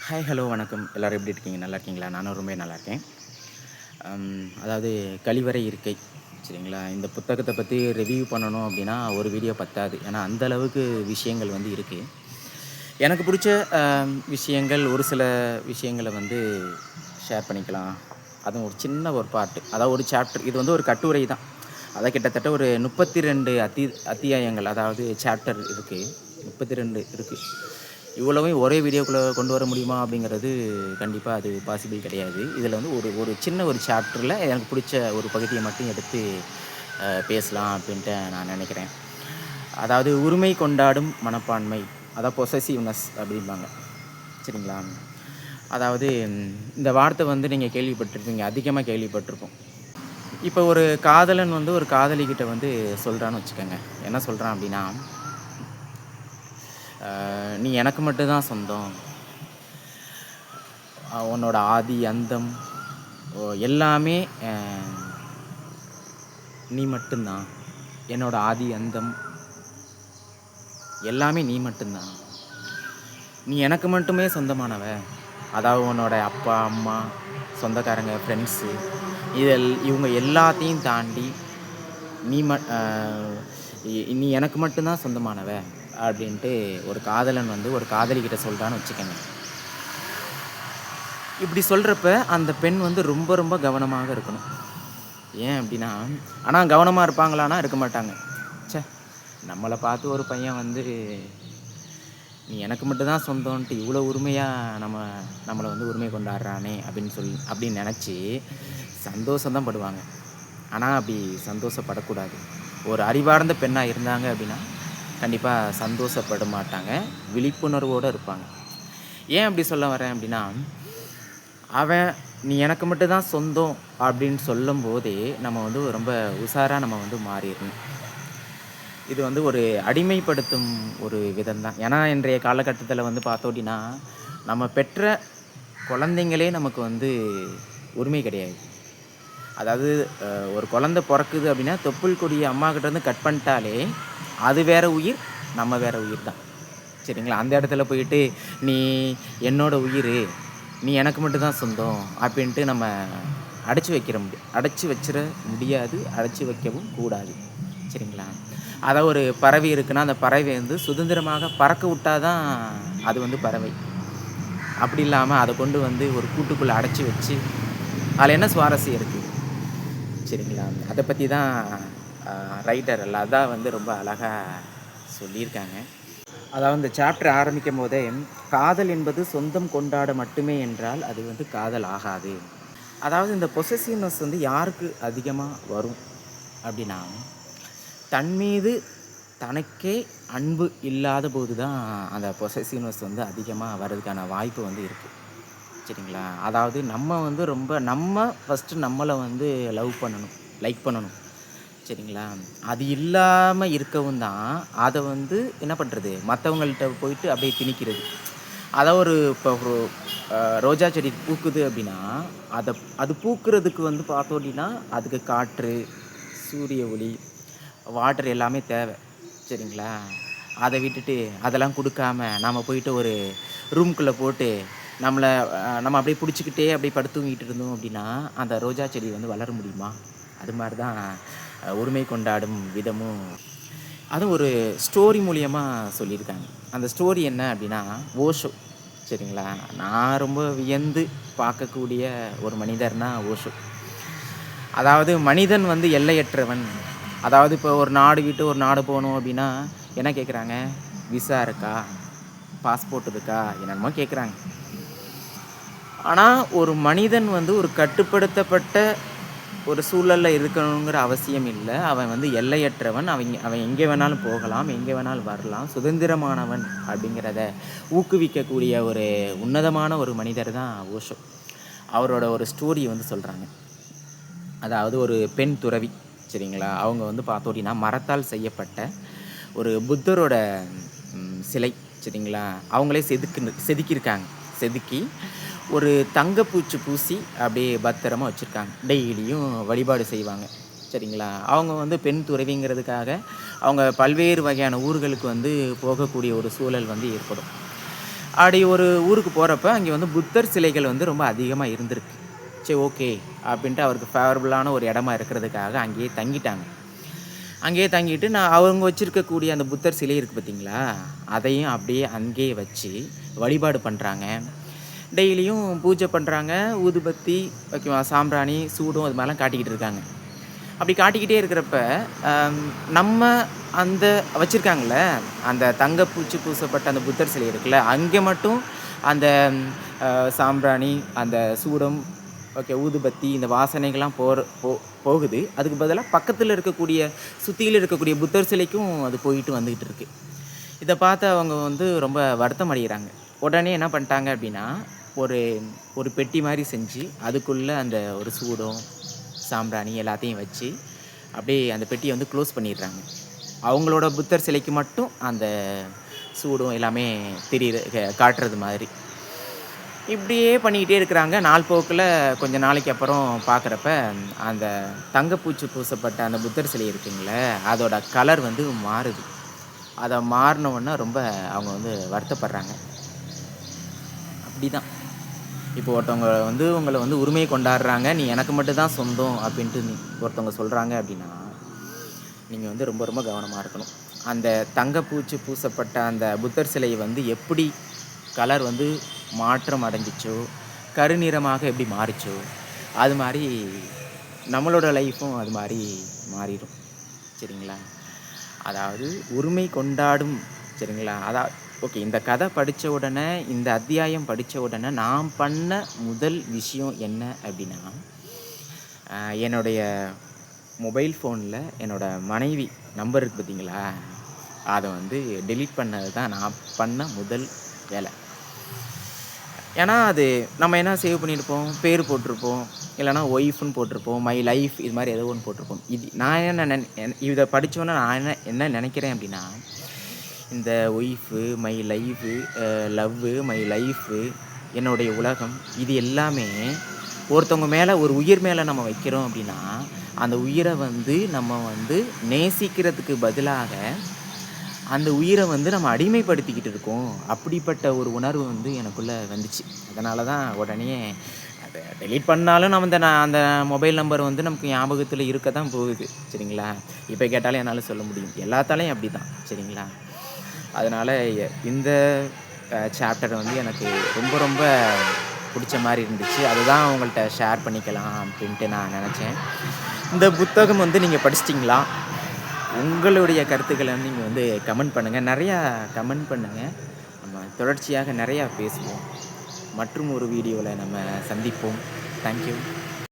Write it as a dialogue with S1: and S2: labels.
S1: Hi hello வணக்கம். எல்லோரும் எப்படி இருக்கீங்க? நல்லா இருக்கீங்களா? நானும் ரொம்ப நல்லா இருக்கேன். அதாவது கழிவறை இருக்கை சரிங்களா? இந்த புத்தகத்தை பற்றி ரிவ்யூ பண்ணணும் அப்படின்னா ஒரு வீடியோ பத்தாது. ஏன்னா அந்த அளவுக்கு விஷயங்கள் வந்து இருக்குது. எனக்கு பிடிச்ச விஷயங்கள் ஒரு சில விஷயங்களை வந்து ஷேர் பண்ணிக்கலாம். அதுவும் ஒரு சின்ன ஒரு பார்ட்டு, அதாவது ஒரு சாப்டர். இது வந்து ஒரு கட்டுரை தான். அதான் கிட்டத்தட்ட ஒரு 32 அத்தியாயங்கள், அதாவது சாப்டர் இருக்குது. 32 இருக்குது. இவ்வளவையும் ஒரே வீடியோக்குள்ளே கொண்டு வர முடியுமா அப்படிங்கிறது கண்டிப்பாக அது பாசிபிள் கிடையாது. இதில் வந்து ஒரு ஒரு சின்ன ஒரு சாப்டரில் எனக்கு பிடிச்ச ஒரு பகுதியை மட்டும் எடுத்து பேசலாம் அப்படின்ட்டு நான் நினைக்கிறேன். அதாவது உரிமை கொண்டாடும் மனப்பான்மை, அதாவது பொசசிவ்னஸ் அப்படிம்பாங்க சரிங்களா? அதாவது இந்த வார்த்தை வந்து நீங்கள் கேள்விப்பட்டிருப்பீங்க, அதிகமாக கேள்விப்பட்டிருப்போம். இப்போ ஒரு காதலன் வந்து ஒரு காதலிக்கிட்ட வந்து சொல்கிறான்னு வச்சுக்கோங்க. என்ன சொல்கிறான் அப்படின்னா, நீ எனக்கு மட்டும்தான் சொந்தம், உன்னோட ஆதி அந்தம் எல்லாமே நீ மட்டும்தான், என்னோட ஆதி அந்தம் எல்லாமே நீ மட்டும்தான், நீ எனக்கு மட்டுமே சொந்தமானவ. அதாவது உன்னோட அப்பா அம்மா சொந்தக்காரங்க ஃப்ரெண்ட்ஸு இவங்க எல்லாத்தையும் தாண்டி நீ நீ எனக்கு மட்டும்தான் சொந்தமானவ அப்படின்ட்டு ஒரு காதலன் வந்து ஒரு காதலிக்கிட்ட சொல்கிறான்னு வச்சுக்கோங்க. இப்படி சொல்கிறப்ப அந்த பெண் வந்து ரொம்ப ரொம்ப கவனமாக இருக்கணும். ஏன் அப்படின்னா, ஆனால் கவனமாக இருப்பாங்களான்னா இருக்க மாட்டாங்க. ச்சே, நம்மளை பார்த்து ஒரு பையன் வந்து நீ எனக்கு மட்டும்தான் சொந்தம்ன்ட்டு இவ்வளோ உரிமையாக நம்மளை வந்து உரிமை கொண்டாடுறானே அப்படின்னு நினச்சி சந்தோஷம்தான் படுவாங்க. ஆனால் அப்படி சந்தோஷப்படக்கூடாது. ஒரு அறிவார்ந்த பெண்ணாக இருந்தாங்க அப்படின்னா கண்டிப்பாக சந்தோஷப்பட மாட்டாங்க, விழிப்புணர்வோடு இருப்பாங்க. ஏன் அப்படி சொல்ல வரேன் அப்படின்னா, அவன் நீ எனக்கு மட்டும்தான் சொந்தம் அப்படின்னு சொல்லும் போதே நம்ம வந்து ரொம்ப உஷாராக நம்ம வந்து மாறிடணும். இது வந்து ஒரு அடிமைப்படுத்தும் ஒரு விதம் தான். ஏன்னா இன்றைய காலகட்டத்தில் வந்து பார்த்தோம் அப்படின்னா, நம்ம பெற்ற குழந்தைங்களே நமக்கு வந்து உரிமை கிடையாது. அதாவது ஒரு குழந்தை பிறக்குது அப்படின்னா தொப்புள் கொடியை அம்மாக்கிட்டேருந்து கட் பண்ணிட்டாலே அது வேறு உயிர், நம்ம வேறு உயிர் தான் சரிங்களா? அந்த இடத்துல போயிட்டு நீ என்னோட உயிர், நீ எனக்கு மட்டும்தான் சொந்தம் அப்படின்ட்டு நம்ம அடைச்சி வச்சிட முடியாது, அடைச்சி வைக்கவும் கூடாது சரிங்களா? அதாவது ஒரு பறவை இருக்குன்னா அந்த பறவை வந்து சுதந்திரமாக பறக்க விட்டால் தான் அது வந்து பறவை. அப்படி இல்லாமல் அதை கொண்டு வந்து ஒரு கூட்டுக்குள்ளே அடைச்சி வச்சு அதில் என்ன சுவாரஸ்யம் இருக்குது சரிங்களா? அதை பற்றி தான் ரைட்டர் அதான் வந்து ரொம்ப அழகாக சொல்லியிருக்காங்க. அதாவது இந்த சாப்டர் ஆரம்பிக்கும் போதே, காதல் என்பது சொந்தம் கொண்டாட மட்டுமே என்றால் அது வந்து காதல் ஆகாது. அதாவது இந்த பொசசிவ்னஸ் வந்து யாருக்கு அதிகமாக வரும் அப்படின்னா, தன் மீது தனக்கே அன்பு இல்லாத போது தான் அந்த பொசசிவ்னஸ் வந்து அதிகமாக வர்றதுக்கான வாய்ப்பு வந்து இருக்குது சரிங்களா? அதாவது நம்ம ஃபஸ்ட்டு நம்மளை வந்து லவ் பண்ணணும், லைக் பண்ணணும் சரிங்களா? அது இல்லாமல் இருக்கவும் தான் அதை வந்து என்ன பண்ணுறது, மற்றவங்கள்ட்ட போயிட்டு அப்படியே திணிக்கிறது. அதாவது இப்போ ஒரு ரோஜா செடி பூக்குது அப்படின்னா அது பூக்கிறதுக்கு வந்து பார்த்தோம் அப்படின்னா அதுக்கு காற்று, சூரிய ஒளி, வாட்டர் எல்லாமே தேவை சரிங்களா? அதை விட்டுட்டு அதெல்லாம் கொடுக்காம நாம் போயிட்டு ஒரு ரூம்குள்ளே போட்டு நம்ம அப்படியே பிடிச்சிக்கிட்டே அப்படியே படுத்து தூங்கிட்டு இருந்தோம் அப்படின்னா அந்த ரோஜா செடி வந்து வளர முடியுமா? அது மாதிரி தான் உரிமை கொண்டாடும் விதமும். அதுவும் ஒரு ஸ்டோரி மூலியமாக சொல்லியிருக்காங்க. அந்த ஸ்டோரி என்ன அப்படின்னா, ஓஷோ சரிங்களா? நான் ரொம்ப வியந்து பார்க்கக்கூடிய ஒரு மனிதர்னா ஓஷோ. அதாவது மனிதன் வந்து எல்லையற்றவன். அதாவது இப்போ ஒரு நாடு விட்டு ஒரு நாடு போகணும் அப்படின்னா என்ன கேட்குறாங்க? விசா இருக்கா, பாஸ்போர்ட் இருக்கா, என்னென்னமோ கேட்குறாங்க. ஆனால் ஒரு மனிதன் வந்து ஒரு கட்டுப்படுத்தப்பட்ட ஒரு சூழலில் இருக்கணுங்கிற அவசியம் இல்லை. அவன் வந்து எல்லையற்றவன். அவன் எங்கே வேணாலும் போகலாம், எங்கே வேணாலும் வரலாம், சுதந்திரமானவன் அப்படிங்கிறத ஊக்குவிக்கக்கூடிய ஒரு உன்னதமான ஒரு மனிதர் தான் ஓஷோ. அவரோட ஒரு ஸ்டோரி வந்து சொல்கிறாங்க. அதாவது ஒரு பெண் துறவி சரிங்களா? அவங்க வந்து பார்த்தோம் அப்படின்னா மரத்தால் செய்யப்பட்ட ஒரு புத்தரோட சிலை சரிங்களா? அவங்களே செதுக்கியிருக்காங்க. செதுக்கி ஒரு தங்கப்பூச்சி பூசி அப்படியே பத்திரமாக வச்சுருக்காங்க. டெய்லியும் வழிபாடு செய்வாங்க சரிங்களா? அவங்க வந்து பெண் துறவிங்கிறதுக்காக அவங்க பல்வேறு வகையான ஊர்களுக்கு வந்து போகக்கூடிய ஒரு சூழல் வந்து ஏற்படும். அப்படி ஒரு ஊருக்கு போகிறப்ப அங்கே வந்து புத்தர் சிலைகள் வந்து ரொம்ப அதிகமாக இருந்திருக்கு. சரி ஓகே அப்படின்ட்டு அவருக்கு ஃபேவரபுளான ஒரு இடமா இருக்கிறதுக்காக அங்கேயே தங்கிட்டாங்க. அங்கேயே தங்கிட்டு அவங்க வச்சுருக்கக்கூடிய அந்த புத்தர் சிலை இருக்குது பார்த்தீங்களா, அதையும் அப்படியே அங்கேயே வச்சு வழிபாடு பண்ணுறாங்க. டெய்லியும் பூஜை பண்ணுறாங்க. ஊதுபத்தி ஓகேவா, சாம்பிராணி, சூடம் அது மாதிரிலாம் காட்டிக்கிட்டு இருக்காங்க. அப்படி காட்டிக்கிட்டே இருக்கிறப்ப, நம்ம அந்த வச்சுருக்காங்கள்ல, அந்த தங்கப்பூச்சி பூசப்பட்ட அந்த புத்தர் சிலை இருக்குல்ல, அங்கே மட்டும் அந்த சாம்பிராணி, அந்த சூடம், ஓகே, ஊதுபத்தி இந்த வாசனைகள்லாம் போகுது. அதுக்கு பதிலா பக்கத்தில் இருக்கக்கூடிய சுத்தியில இருக்கக்கூடிய புத்தர் சிலைக்கும் அது போயிட்டு வந்துகிட்டு இருக்கு. இத பார்த்து அவங்க வந்து ரொம்ப வருத்தம் அடைகிறாங்க. உடனே என்ன பண்ணிட்டாங்க அப்படின்னா, ஒரு ஒரு பெட்டி மாரி செஞ்சு, அதுக்குள்ள அந்த ஒரு சூடம், சாம்பிராணி எல்லாத்தையும் வச்சு, அப்படியே அந்த பெட்டிய வந்து க்ளோஸ் பண்ணிடுறாங்க. அவங்களோட புத்தர் சிலைக்கு மட்டும் அந்த சூடம் எல்லாமே காட்டுறது மாதிரி. இப்படியே பண்ணிக்கிட்டே இருக்கிறாங்க. நாள் போக்குல கொஞ்ச நாளைக்கு அப்புறம் பார்க்குறப்ப, அந்த தங்கப்பூச்சி பூசப்பட்ட அந்த புத்தர் சிலை இருக்குங்களே, அதோட கலர் வந்து மாறுது. அத மாறுன உடனே ரொம்ப அவங்க வந்து வருத்தப்படுறாங்க. அப்படிதான். இப்போ ஒருத்தவங்க வந்து உங்கள வந்து உரிமை கொண்டாடுறாங்க. "நீ எனக்கு மட்டும் தான் சொந்தம்" அப்படின்ட்டு ஒருத்தவங்க சொல்றாங்க அப்படின்னா, நீங்க வந்து ரொம்ப ரொம்ப கவனமா இருக்கணும். அந்த தங்கப்பூச்சி பூசப்பட்ட அந்த புத்தர் சிலை வந்து எப்படி கலர் வந்து மாற்றம் அடைஞ்சிச்சோ, கருநிறமாக எப்படி மாறுச்சோ, அது மாரி நம்மளோட லைஃப்பும் அது மாரி மாறிரும். சரிங்களா? அதாவது உரிமை கொண்டாடும், சரிங்களா? ஓகே, இந்த கதை படிச்ச உடனே, இந்த அத்தியாயம் படிச்ச உடனே நான் பண்ண முதல் விஷயம் என்ன அப்படின்னா, என்னுடைய மொபைல் ஃபோன்ல என்னோட மனைவி நம்பர் இருக்கு பார்த்தீங்களா? அத வந்து டெலீட் பண்ணது தான் நான் பண்ண முதல் வேலை. ஏன்னா, அது நம்ம என்ன சேவ் பண்ணியிருப்போம், பேர் போட்டிருப்போம், இல்லைனா ஒய்ஃப்ன்னு போட்டிருப்போம், மை லைஃப் இது மாரி ஏதோ ஒண்ணு போட்டிருப்போம். நான் என்ன இத படிச்சோனே நான் என்ன நினைக்கிறேன் அப்படின்னா, இந்த wife, my life, love, my life, என்னுடைய உலகம், இது எல்லாமே ஒருத்தவங்க மேல, ஒரு உயிர் மேல நம்ம வைக்கிறோம் அப்படின்னா, அந்த உயிர வந்து நம்ம வந்து நேசிக்கிறதுக்கு பதிலாக, அந்த உயிர வந்து நம்ம அடிமைப்படுத்திக்கிட்டு இருக்கோம். அப்படிப்பட்ட ஒரு உணர்வு வந்து எனக்குள்ள வந்துச்சு. அதனால தான் உடனே அத டெலீட் பண்ணாலும் நம்ம அந்த மொபைல் நம்பர் வந்து நமக்கு ஞாபகத்துல இருக்க தான் போகுது. சரிங்களா? இப்ப கேட்டாலும் என்னால சொல்ல முடியும். எல்லாத்தாலயும் அப்படிதான். சரிங்களா? அதனால இந்த சாப்டர் வந்து எனக்கு ரொம்ப ரொம்ப புடிச்ச மாரி இருந்துச்சு. அதுதான் உங்கள்ட்ட ஷேர் பண்ணிக்கலாம் அப்படின்ட்டு நான் நெனச்சேன். இந்த புத்தகம் வந்து நீங்க படிச்சிட்டீங்களா? உங்களுடைய கருத்துக்கள நீங்க வந்து கமெண்ட் பண்ணுங்க. நெறையா கமெண்ட் பண்ணுங்க. நம்ம தொடர்ச்சியாக நெறையா பேசுவோம். மற்றும் ஒரு வீடியோல நம்ம சந்திப்போம். Thank you.